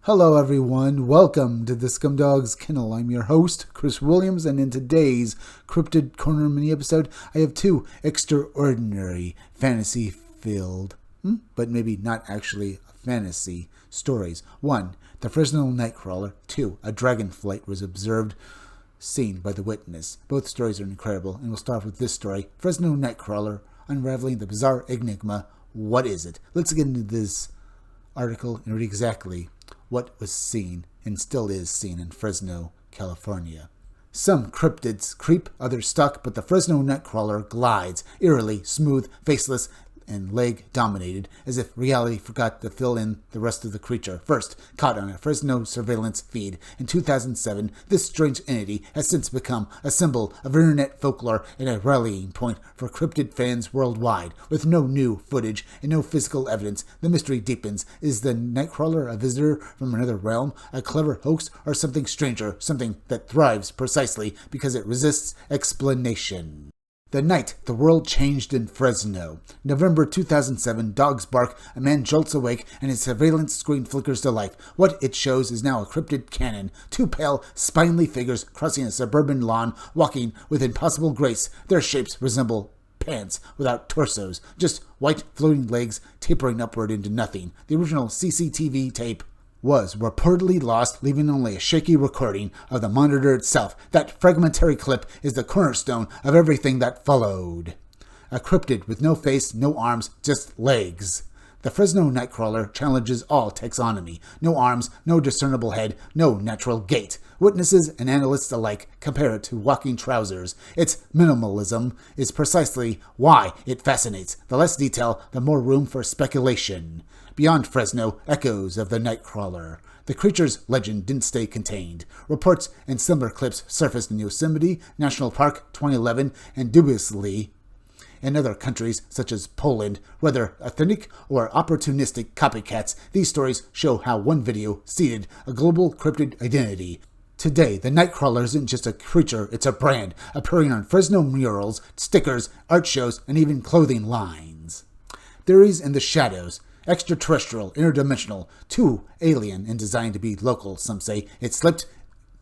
Hello everyone, welcome to the Scumdogs Kennel. I'm your host, Chris Williams, and in today's Cryptid Corner mini-episode, I have two extraordinary fantasy-filled, but maybe not actually fantasy, stories. One, the Fresno Nightcrawler. Two, a dragon flight was observed, seen by the witness. Both stories are incredible, and we'll start with this story, Fresno Nightcrawler, unraveling the bizarre enigma. What is it? Let's get into this article and read exactly what was seen and still is seen in Fresno, California. Some cryptids creep, others stalk, but the Fresno Nightcrawler glides, eerily smooth, faceless, and leg-dominated, as if reality forgot to fill in the rest of the creature. First, caught on a Fresno surveillance feed in 2007, this strange entity has since become a symbol of internet folklore and a rallying point for cryptid fans worldwide. With no new footage and no physical evidence, the mystery deepens. Is the Nightcrawler a visitor from another realm, a clever hoax, or something stranger, something that thrives precisely because it resists explanation? The night the world changed in Fresno. November 2007, dogs bark, a man jolts awake, and his surveillance screen flickers to life. What it shows is now a cryptid canon. Two pale, spindly figures crossing a suburban lawn, walking with impossible grace. Their shapes resemble pants without torsos, just white floating legs tapering upward into nothing. The original CCTV tape was reportedly lost, leaving only a shaky recording of the monitor itself. That fragmentary clip is the cornerstone of everything that followed. A cryptid with no face, no arms, just legs. The Fresno Nightcrawler challenges all taxonomy. No arms, no discernible head, no natural gait. Witnesses and analysts alike compare it to walking trousers. Its minimalism is precisely why it fascinates. The less detail, the more room for speculation. Beyond Fresno, echoes of the Nightcrawler. The creature's legend didn't stay contained. Reports and similar clips surfaced in Yosemite National Park 2011 and dubiously in other countries such as Poland. Whether authentic or opportunistic copycats, these stories show how one video seeded a global cryptid identity. Today, the Nightcrawler isn't just a creature, it's a brand, appearing on Fresno murals, stickers, art shows, and even clothing lines. Theories in the shadows. Extraterrestrial, interdimensional, too alien and designed to be local, some say. It slipped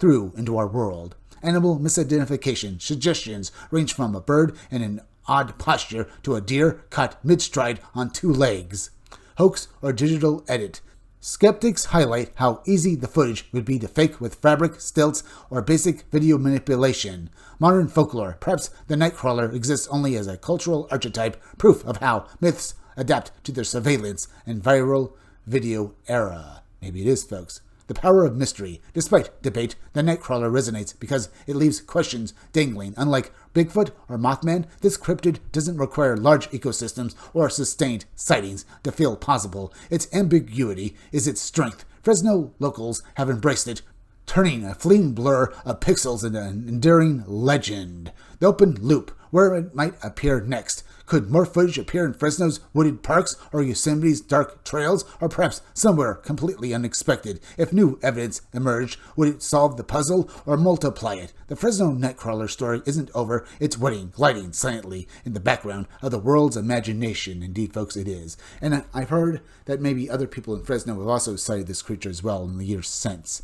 through into our world. Animal misidentification. Suggestions range from a bird in an odd posture to a deer caught mid-stride on two legs. Hoax or digital edit. Skeptics highlight how easy the footage would be to fake with fabric, stilts, or basic video manipulation. Modern folklore. Perhaps the Nightcrawler exists only as a cultural archetype, proof of how myths adapt to their surveillance and viral video era. Maybe it is, folks. The power of mystery. Despite debate, the Nightcrawler resonates because it leaves questions dangling. Unlike Bigfoot or Mothman, this cryptid doesn't require large ecosystems or sustained sightings to feel possible. Its ambiguity is its strength. Fresno locals have embraced it, turning a fleeting blur of pixels into an enduring legend. The open loop, where it might appear next. Could more footage appear in Fresno's wooded parks or Yosemite's dark trails, or perhaps somewhere completely unexpected? If new evidence emerged, would it solve the puzzle or multiply it? The Fresno Nightcrawler story isn't over. It's waiting, gliding silently in the background of the world's imagination. Indeed, folks, it is. And I've heard that maybe other people in Fresno have also sighted this creature as well in the years since.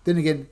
Then again,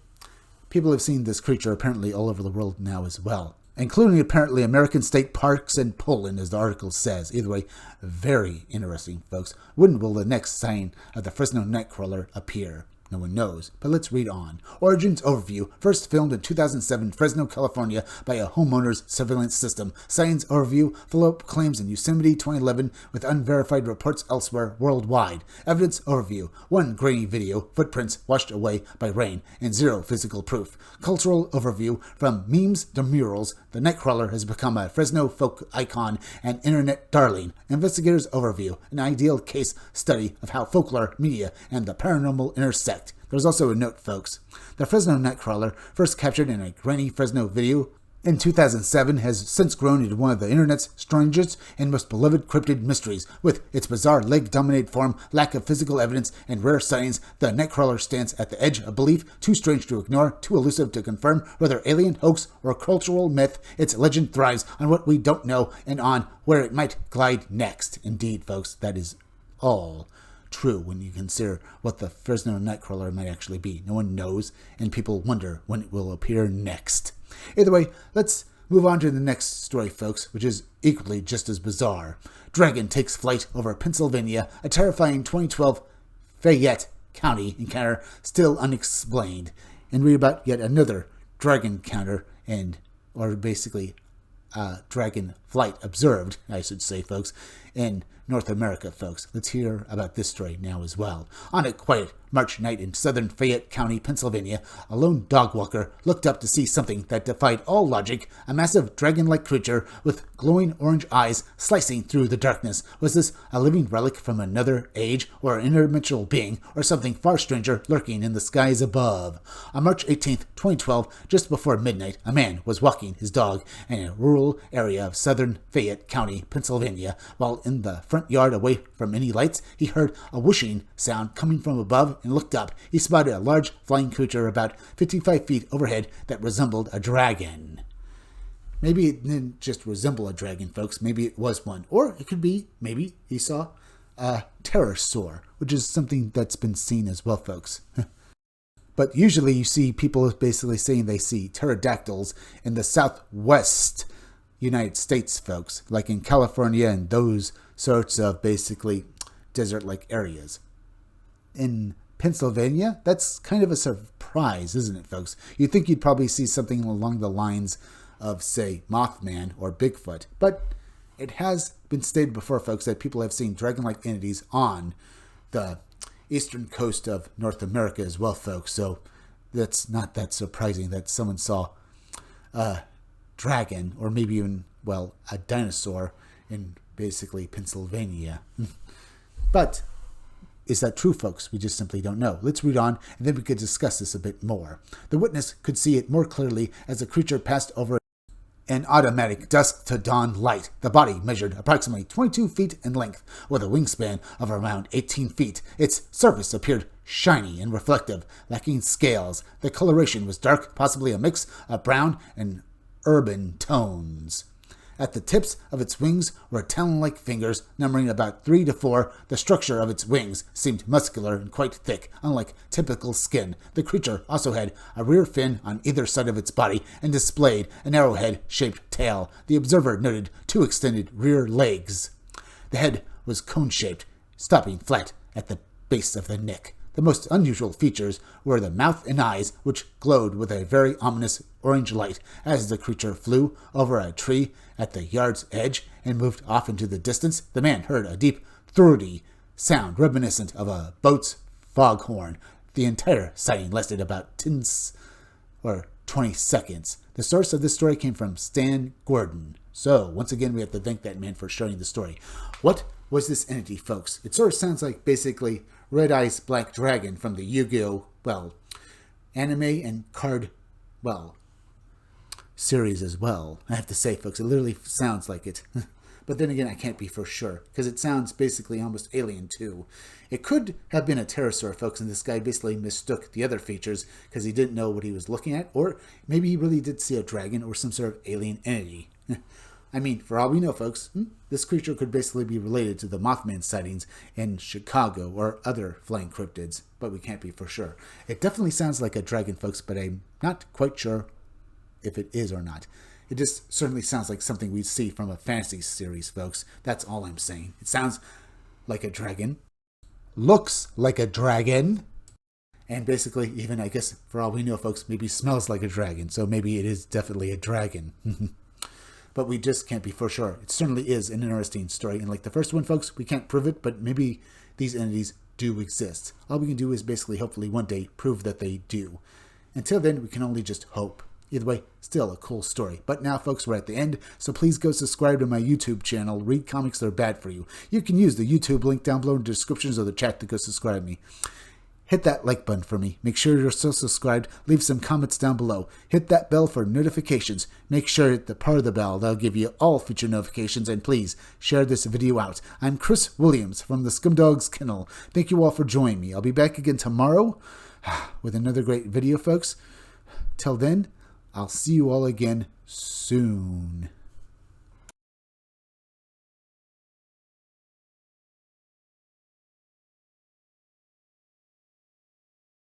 people have seen this creature apparently all over the world now as well, including apparently American state parks and Poland, as the article says. Either way, very interesting, folks. When will the next sign of the Fresno Nightcrawler appear? No one knows, but let's read on. Origins overview. First filmed in 2007, Fresno, California, by a homeowner's surveillance system. Signs overview. Follow-up claims in Yosemite 2011 with unverified reports elsewhere worldwide. Evidence overview. One grainy video, footprints washed away by rain, and zero physical proof. Cultural overview. From memes to murals, the Nightcrawler has become a Fresno folk icon and internet darling. Investigators overview. An ideal case study of how folklore, media, and the paranormal intersect. There's also a note, folks. The Fresno Nightcrawler, first captured in a grainy Fresno video in 2007, has since grown into one of the internet's strangest and most beloved cryptid mysteries. With its bizarre leg-dominated form, lack of physical evidence, and rare sightings, the Nightcrawler stands at the edge of belief, too strange to ignore, too elusive to confirm. Whether alien, hoax, or cultural myth, its legend thrives on what we don't know and on where it might glide next. Indeed, folks, that is all true when you consider what the Fresno Nightcrawler might actually be. No one knows, and people wonder when it will appear next. Either way, let's move on to the next story, folks, which is equally just as bizarre. Dragon takes flight over Pennsylvania, a terrifying 2012 Fayette County encounter still unexplained. And read about yet another dragon encounter or basically dragon flight observed, I should say, folks, in North America, folks. Let's hear about this story now as well. On a quiet March night in southern Fayette County, Pennsylvania, a lone dog walker looked up to see something that defied all logic, a massive dragon-like creature with glowing orange eyes slicing through the darkness. Was this a living relic from another age, or an interdimensional being, or something far stranger lurking in the skies above? On March 18th, 2012, just before midnight, a man was walking his dog in a rural area of southern Fayette County, Pennsylvania. While in the front yard away from any lights, he heard a whooshing sound coming from above and looked up. He spotted a large flying creature about 55 feet overhead that resembled a dragon. Maybe it didn't just resemble a dragon, folks. Maybe it was one. Or it could be, maybe he saw a pterosaur, which is something that's been seen as well, folks. But usually you see people basically saying they see pterodactyls in the southwest United States, folks, like in California and those sorts of basically desert-like areas. In Pennsylvania, that's kind of a surprise, isn't it, folks? You'd think you'd probably see something along the lines of, say, Mothman or Bigfoot. But it has been stated before, folks, that people have seen dragon-like entities on the eastern coast of North America as well, folks. So that's not that surprising that someone saw a dragon, or maybe even, well, a dinosaur in basically Pennsylvania. But is that true, folks? We just simply don't know. Let's read on, and then we could discuss this a bit more. The witness could see it more clearly as the creature passed over an automatic dusk-to-dawn light. The body measured approximately 22 feet in length, with a wingspan of around 18 feet. Its surface appeared shiny and reflective, lacking scales. The coloration was dark, possibly a mix of brown and urban tones. At the tips of its wings were talon-like fingers, numbering about 3 to 4. The structure of its wings seemed muscular and quite thick, unlike typical skin. The creature also had a rear fin on either side of its body and displayed an arrowhead-shaped tail. The observer noted 2 extended rear legs. The head was cone-shaped, stopping flat at the base of the neck. The most unusual features were the mouth and eyes, which glowed with a very ominous orange light. As the creature flew over a tree at the yard's edge and moved off into the distance, the man heard a deep, throaty sound reminiscent of a boat's foghorn. The entire sighting lasted about 10 or 20 seconds. The source of this story came from Stan Gordon. So, once again, we have to thank that man for sharing the story. What was this entity, folks? It sort of sounds like basically Red Eyes Black Dragon from the Yu-Gi-Oh! Anime and card, series as well. I have to say, folks, it literally sounds like it. But then again, I can't be for sure, because it sounds basically almost alien too. It could have been a pterosaur, folks, and this guy basically mistook the other features because he didn't know what he was looking at, or maybe he really did see a dragon or some sort of alien entity. I mean, for all we know, folks, this creature could basically be related to the Mothman sightings in Chicago or other flying cryptids, but we can't be for sure. It definitely sounds like a dragon, folks, but I'm not quite sure if it is or not. It just certainly sounds like something we'd see from a fantasy series, folks. That's all I'm saying. It sounds like a dragon, looks like a dragon, and basically, even, I guess, for all we know, folks, maybe smells like a dragon, so maybe it is definitely a dragon. But we just can't be for sure. It certainly is an interesting story. And like the first one, folks, we can't prove it, but maybe these entities do exist. All we can do is basically, hopefully, one day prove that they do. Until then, we can only just hope. Either way, still a cool story. But now, folks, we're at the end, so please go subscribe to my YouTube channel, Read Comics That Are Bad For You. You can use the YouTube link down below in the descriptions of the chat to go subscribe me. Hit that like button for me. Make sure you're still subscribed. Leave some comments down below. Hit that bell for notifications. Make sure to hit the part of the bell. That'll give you all future notifications. And please, share this video out. I'm Chris Williams from the Scumdogs Kennel. Thank you all for joining me. I'll be back again tomorrow with another great video, folks. Till then, I'll see you all again soon.